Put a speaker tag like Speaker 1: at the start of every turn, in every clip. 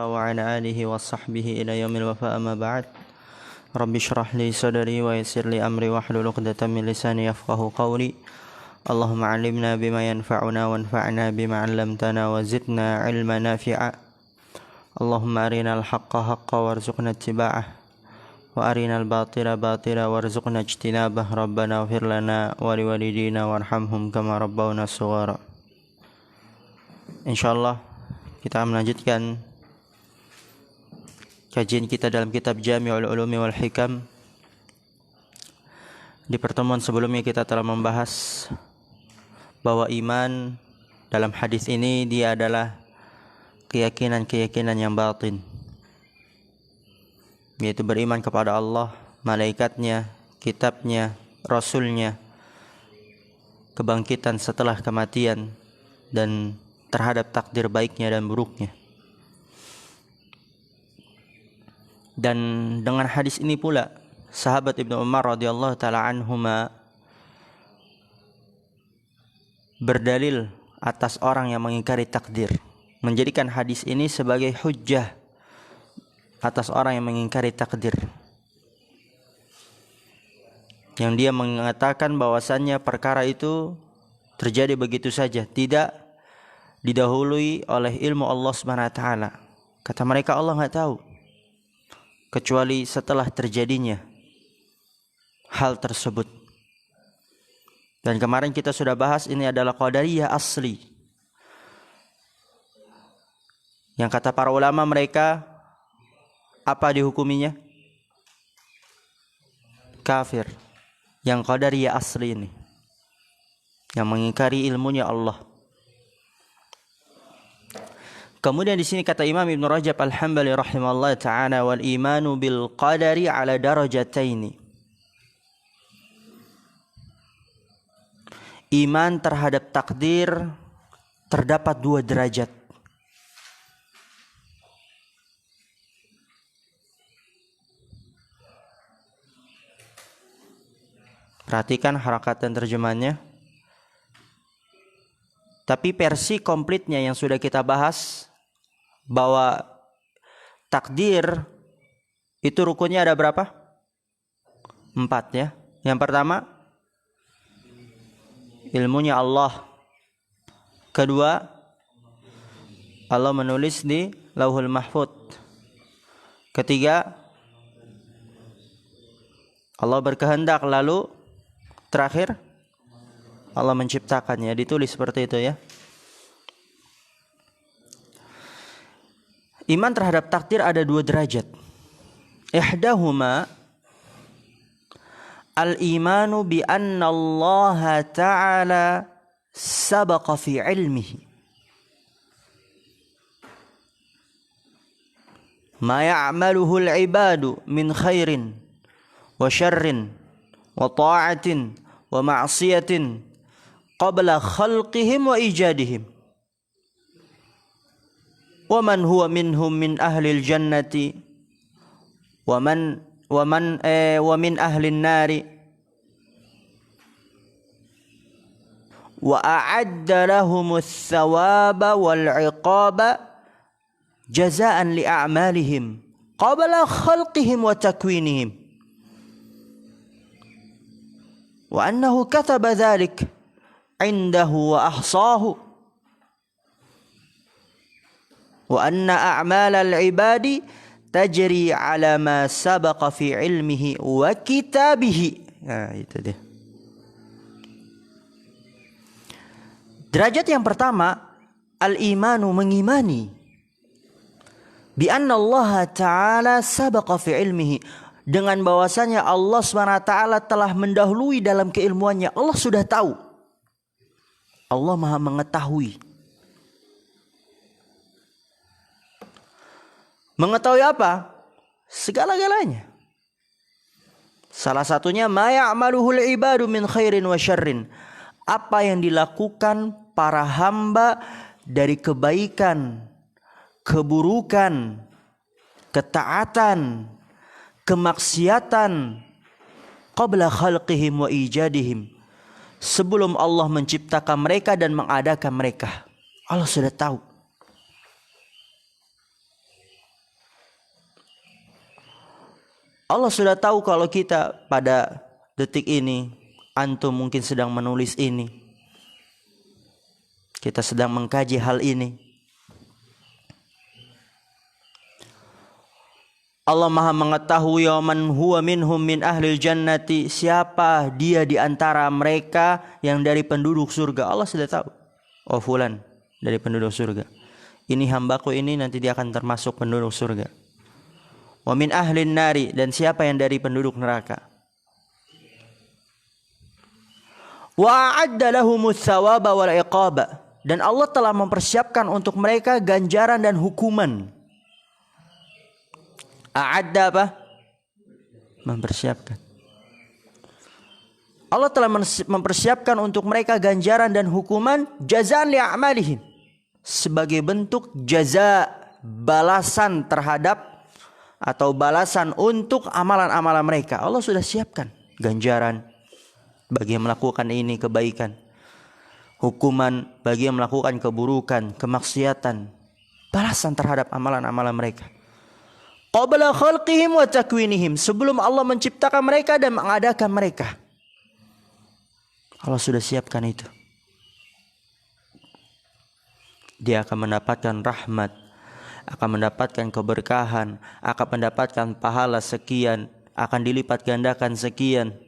Speaker 1: وعلى آله وصحبه إلى يوم الوفاء أما بعد رب اشرح لي صدري ويسر لي أمري واحلل عقدة من لساني يفقهوا قولي اللهم علمنا بما ينفعنا وانفعنا بما علمتنا وزدنا علما نافعا اللهم أرنا الحق حقا وارزقنا اتباعه وأرنا الباطل باطلا وارزقنا اجتنابه ربنا اغفر لنا ولوالدينا وارحمهم كما ربونا صغارا. Insyaallah kita melanjutkan kajian kita dalam kitab Jami'ul Ulumi wal Hikam. Di pertemuan sebelumnya kita telah membahas bahwa iman dalam hadis ini dia adalah keyakinan-keyakinan yang batin, yaitu beriman kepada Allah, malaikatnya, kitabnya, rasulnya, kebangkitan setelah kematian, dan terhadap takdir baiknya dan buruknya. Dan dengan hadis ini pula sahabat Ibnu Umar radhiyallahu taala anhuma berdalil atas orang yang mengingkari takdir, menjadikan hadis ini sebagai hujjah atas orang yang mengingkari takdir, yang dia mengatakan bahwasannya perkara itu terjadi begitu saja, tidak didahului oleh ilmu Allah Subhanahu wa taala. Kata mereka Allah enggak tahu kecuali setelah terjadinya hal tersebut. Dan kemarin kita sudah bahas ini adalah qadariyah asli, yang kata para ulama mereka apa dihukuminya? Kafir. Yang qadariyah asli ini, yang mengingkari ilmunya Allah. Kemudian di sini kata Imam Ibn Rajab Al-Hambali rahimahullah ta'ala, wal imanu bil qadari ala darajataini. Iman terhadap takdir terdapat dua derajat. Perhatikan harakat dan terjemahannya. Tapi versi komplitnya yang sudah kita bahas, bahwa takdir itu rukunnya ada berapa? 4 ya. Yang pertama, ilmunya Allah. Kedua, Allah menulis di Lauhul Mahfuz. Ketiga, Allah berkehendak. Lalu terakhir, Allah menciptakannya, ditulis seperti itu ya. Iman terhadap takdir ada 2 derajat. Ihdahuma al-imanu bi anna Allah Ta'ala sabaqa fi ilmihi ma ya'maluhu al-ibadu min khairin wa syarrin wa ta'atin wa ma'siyatin qabla khalqihim wa ijadihim wa man huwa minhum min ahli al-jannati wa min ahli an-nari wa a'adda lahum ath-thawaba wal 'iqaba jazaa'an li a'malihim qabla khalqihim wa takwinihim wa annahu kataba dhalik 'indahu wa ahsahu wa anna a'mal al-ibadi tajri 'ala ma sabaqa fi ilmihi wa kitabihi. Nah, itu dia. Derajat yang pertama, al-imanu, mengimani bi anna Allah Ta'ala sabaqa fi ilmihi, dengan bahwasanya Allah SWT telah mendahului dalam keilmuannya. Allah sudah tahu. Allah Maha mengetahui. Mengetahui apa? Segala-galanya. Salah satunya ma ya'maluhul ibadu min khairin wa syarrin. Apa yang dilakukan para hamba dari kebaikan, keburukan, ketaatan, kemaksiatan, qabla khalqihim wa ijadihim, sebelum Allah menciptakan mereka dan mengadakan mereka. Allah sudah tahu. Allah sudah tahu kalau kita pada detik ini, antum mungkin sedang menulis ini. Kita sedang mengkaji hal ini. Allah Maha mengetahui man huwa minhum min ahlil jannati, siapa dia di antara mereka yang dari penduduk surga. Allah sudah tahu. Oh fulan dari penduduk surga. Ini hambaku ini nanti dia akan termasuk penduduk surga. Wa min ahlin nari, dan siapa yang dari penduduk neraka. Wa a'adda lahumus thawaba wal iqaba, dan Allah telah mempersiapkan untuk mereka ganjaran dan hukuman. A'adda apa? Mempersiapkan. Allah telah mempersiapkan untuk mereka ganjaran dan hukuman jazaan li'amalihim, sebagai bentuk jaza, balasan terhadap atau balasan untuk amalan-amalan mereka. Allah sudah siapkan ganjaran bagi yang melakukan ini kebaikan, hukuman bagi yang melakukan keburukan, kemaksiatan, balasan terhadap amalan-amalan mereka. Qabla khalqihim wa takwinihim, sebelum Allah menciptakan mereka dan mengadakan mereka. Allah sudah siapkan itu. Dia akan mendapatkan rahmat, akan mendapatkan keberkahan, akan mendapatkan pahala sekian, akan dilipat gandakan sekian.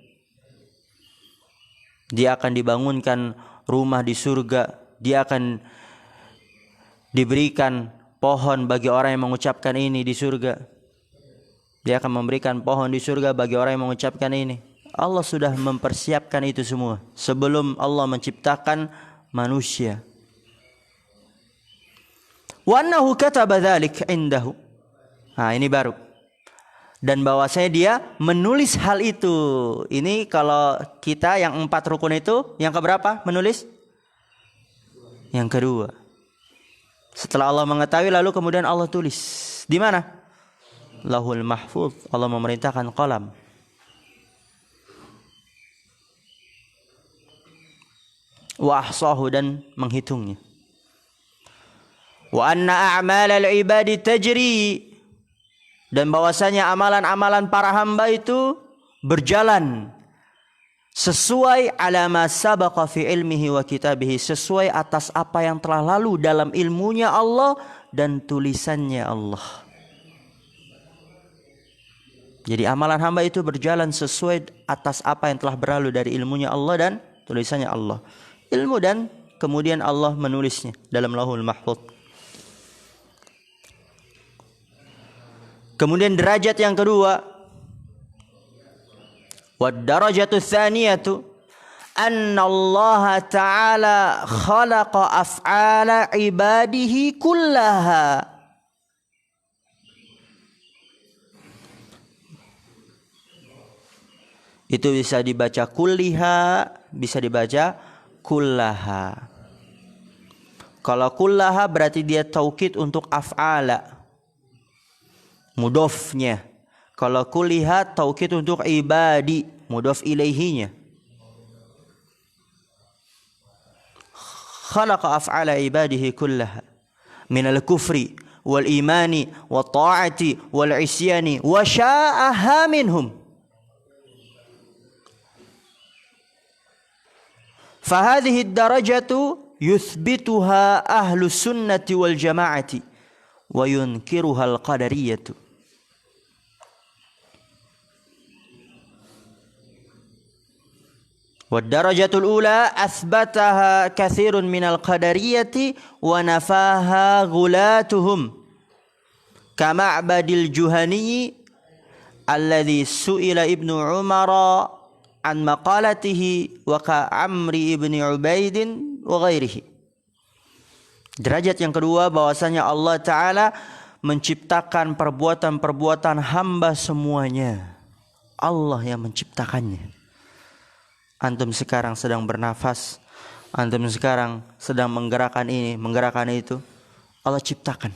Speaker 1: Dia akan dibangunkan rumah di surga, dia akan diberikan pohon bagi orang yang mengucapkan ini di surga. Dia akan memberikan pohon di surga bagi orang yang mengucapkan ini. Allah sudah mempersiapkan itu semua sebelum Allah menciptakan manusia. Wa annahu kataba dzalik indahu. Nah, ini baru. Dan bahwasanya dia menulis hal itu. Ini kalau kita yang 4 rukun itu, yang keberapa menulis? Yang kedua. Setelah Allah mengetahui, lalu kemudian Allah tulis. Di mana? Lahul Mahfuz. Allah memerintahkan qalam. Wa ahsahu, dan menghitungnya. Wa anna a'malal ibadi tajri, dan bahwasanya amalan-amalan para hamba itu berjalan sesuai ala ma sabaqa fi ilmihi wa kitabihi, sesuai atas apa yang telah lalu dalam ilmunya Allah dan tulisannya Allah. Jadi amalan hamba itu berjalan sesuai atas apa yang telah berlalu dari ilmunya Allah dan tulisannya Allah. Ilmu dan kemudian Allah menulisnya dalam Lauhul Mahfuz. Kemudian derajat yang kedua, wad darajatu tsaniyatu anna Allah Ta'ala khalaqa af'ala ibadihi kullaha. Itu bisa dibaca kulliha, bisa dibaca kullaha. Kalau kullaha berarti dia taukid untuk af'ala, mudofnya. Kalau kulliha taukid untuk ibadi, mudof ilaihinya. Khalaqa af'ala ibadihi kullaha minal kufri wal imani wat ta'ati wal isyani wa sya'aha minhum. فهذه الدرجة يثبتها أهل السنة والجماعة وينكرها القدرية. والدرجة الأولى أثبتها كثير من القدرية ونفاها غلاتهم كمعبد الجهني الذي سئل ابن عمر an maqalatihi wa ka Amri ibni Ubaidin wa ghairihi. Derajat yang kedua bahwasanya Allah Ta'ala menciptakan perbuatan-perbuatan hamba semuanya. Allah yang menciptakannya. Antum sekarang sedang bernafas, antum sekarang sedang menggerakkan ini, menggerakkan itu, Allah ciptakan.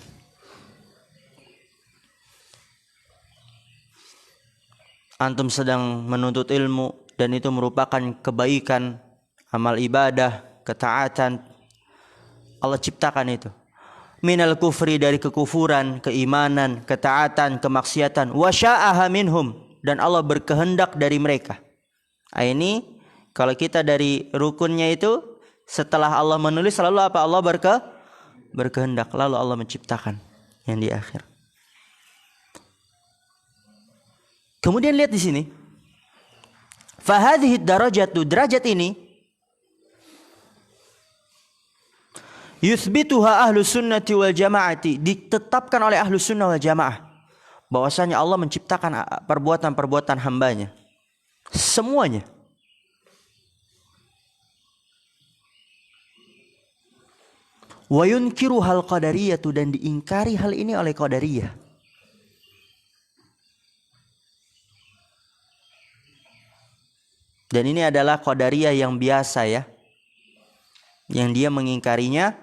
Speaker 1: Antum sedang menuntut ilmu, dan itu merupakan kebaikan, amal ibadah, ketaatan. Allah ciptakan itu. Minal kufri, dari kekufuran, keimanan, ketaatan, kemaksiatan. Wa sya'aha minhum, dan Allah berkehendak dari mereka. Ini kalau kita dari rukunnya itu, setelah Allah menulis lalu apa? Allah berkehendak, lalu Allah menciptakan yang di akhir. Kemudian lihat di sini. Fahadhihi darajatu, derajat ini yuthbituha ahlus sunnati wal jamaati, ditetapkan oleh ahlus sunnah wal jamaah bahwasanya Allah menciptakan perbuatan-perbuatan hambanya semuanya. Wa yunkiru hal qadariyatu, dan diingkari hal ini oleh qadariyah. Dan ini adalah qadariyah yang biasa ya, yang dia mengingkarinya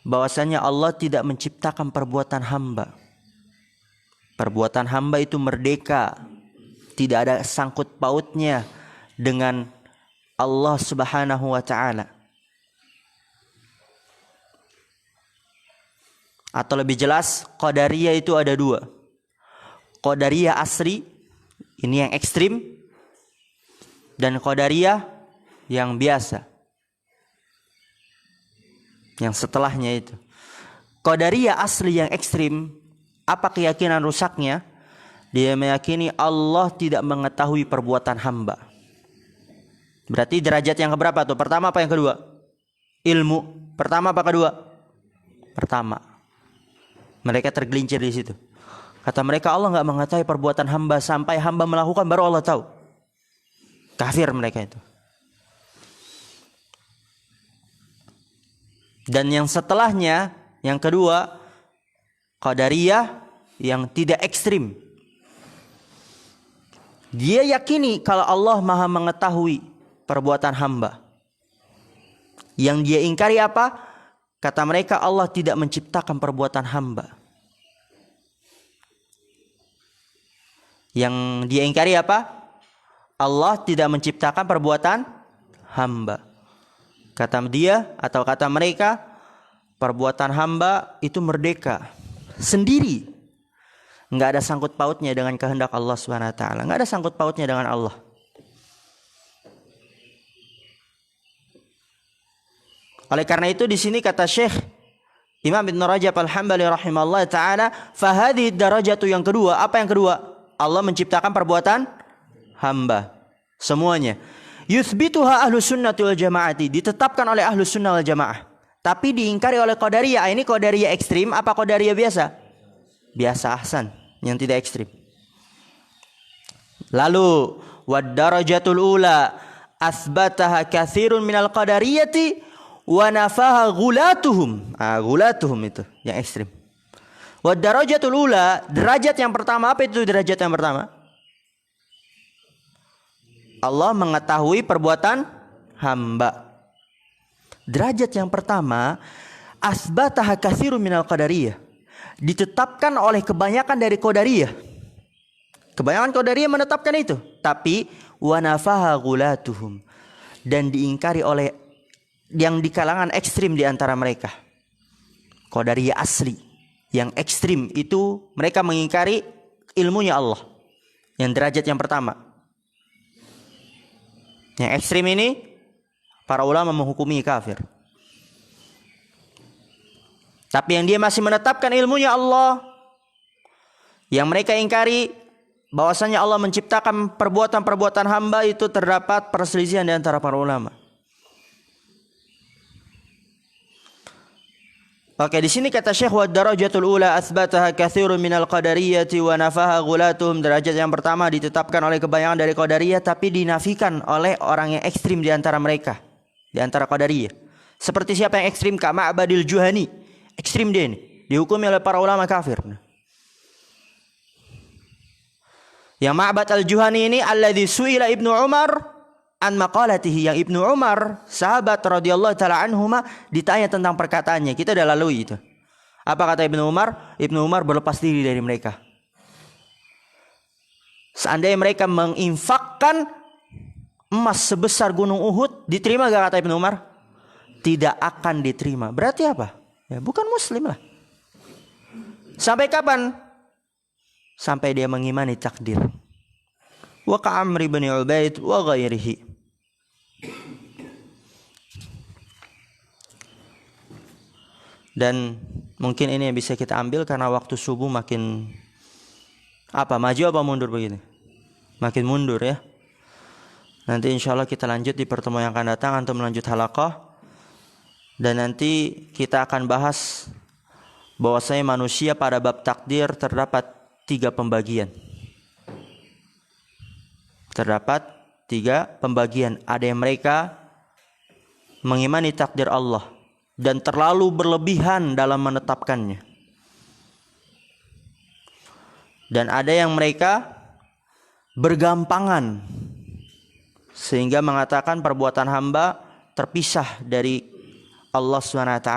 Speaker 1: bahwasanya Allah tidak menciptakan perbuatan hamba. Perbuatan hamba itu merdeka, tidak ada sangkut pautnya dengan Allah Subhanahu wa taala. Atau lebih jelas, qadariyah itu ada dua. Qadariyah asri, ini yang ekstrim, dan qadariyah yang biasa, yang setelahnya itu. Qadariyah asli yang ekstrim, apa keyakinan rusaknya? Dia meyakini Allah tidak mengetahui perbuatan hamba. Berarti derajat yang keberapa tuh? Pertama apa yang kedua? Ilmu. Pertama apa kedua? Pertama. Mereka tergelincir di situ. Kata mereka, Allah nggak mengetahui perbuatan hamba sampai hamba melakukan baru Allah tahu. Kafir mereka itu. Dan yang setelahnya, yang kedua, qadariyah yang tidak ekstrim. Dia yakini kalau Allah Maha mengetahui perbuatan hamba. Yang dia ingkari apa? Kata mereka, Allah tidak menciptakan perbuatan hamba. Yang dia ingkari apa? Allah tidak menciptakan perbuatan hamba. Kata dia atau kata mereka, perbuatan hamba itu merdeka sendiri, nggak ada sangkut pautnya dengan kehendak Allah Subhanahu wa taala, nggak ada sangkut pautnya dengan Allah. Oleh karena itu di sini kata Syekh Imam Ibn Rajab Al-Hambali rahimahullah taala, fahadhi darajatu, yang kedua. Apa yang kedua? Allah menciptakan perbuatan hamba semuanya. Yuthbituha ahlus sunnati wal jamaati, ditetapkan oleh ahlus sunnah wal jamaah, tapi diingkari oleh qadariyah. Ini qadariyah ekstrim apa qadariyah biasa? Biasa, ahsan, yang tidak ekstrim. Lalu wad darajatul ula asbataha katsirun minal qadariyati wa nafaha ghulatuhum. Ghulatuhum itu yang ekstrim. Wad darajatul ula, derajat yang pertama. Apa itu derajat yang pertama? Allah mengetahui perbuatan hamba. Derajat yang pertama, asbataha katsirun minal qadariyah, ditetapkan oleh kebanyakan dari qadariyah. Kebanyakan qadariyah menetapkan itu, tapi wa nafaha ghulatuhum, dan diingkari oleh yang di kalangan ekstrim di antara mereka. Qadariyah asli yang ekstrim itu mereka mengingkari ilmunya Allah. Yang derajat yang pertama. Yang ekstrim ini para ulama menghukumi kafir. Tapi yang dia masih menetapkan ilmunya Allah, yang mereka ingkari bahwasanya Allah menciptakan perbuatan-perbuatan hamba, itu terdapat perselisihan di antara para ulama. Oke, di sini kata Syekh, wa darajatul ula asbataha katsirun minal qadariyati wa nafaha ghulatuhum. Derajat yang pertama ditetapkan oleh kebanyakan dari qadariyah, tapi dinafikan oleh orang yang ekstrim di antara mereka, di antara qadariyah. Seperti siapa yang ekstrim? Ka Ma'badil Juhani. Ekstrim dia ini, dihukumi oleh para ulama kafir. Yang Ma'bad al-Juhani ini alladzi su'ila Ibnu Umar an maqalatihi, yang Ibnu Umar sahabat radhiyallahu taala anhuma ditanya tentang perkataannya. Kita sudah lalui itu. Apa kata Ibnu Umar? Ibnu Umar berlepas diri dari mereka. Seandainya mereka menginfakkan emas sebesar gunung Uhud, diterima gak kata Ibnu Umar? Tidak akan diterima. Berarti apa? Ya bukan muslim lah. Sampai kapan? Sampai dia mengimani takdir. wa ka'amr bin Ubaid wa ghairihi. Dan mungkin ini yang bisa kita ambil karena waktu subuh makin maju apa mundur begini? Makin mundur ya. Nanti insya Allah kita lanjut di pertemuan yang akan datang untuk melanjut halaqah. Dan nanti kita akan bahas bahwasanya manusia pada bab takdir terdapat 3 pembagian. Terdapat 3 pembagian. Ada yang mereka mengimani takdir Allah dan terlalu berlebihan dalam menetapkannya. Dan ada yang mereka bergampangan sehingga mengatakan perbuatan hamba terpisah dari Allah SWT.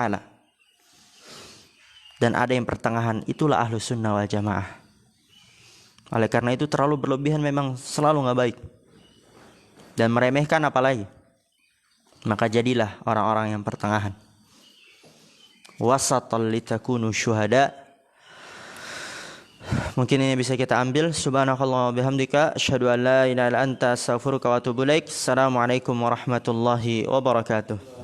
Speaker 1: Dan ada yang pertengahan, itulah Ahlus Sunnah wal Jamaah. Oleh karena itu terlalu berlebihan memang selalu gak baik. Dan meremehkan apalagi. Maka jadilah orang-orang yang pertengahan. Wasatal litakunu syuhada. Mungkin ini bisa kita ambil. Subhanakallah wa bihamdika asyhadu an la ilaha illa anta astaghfiruka wa atubu ilaik. Assalamualaikum warahmatullahi wabarakatuh.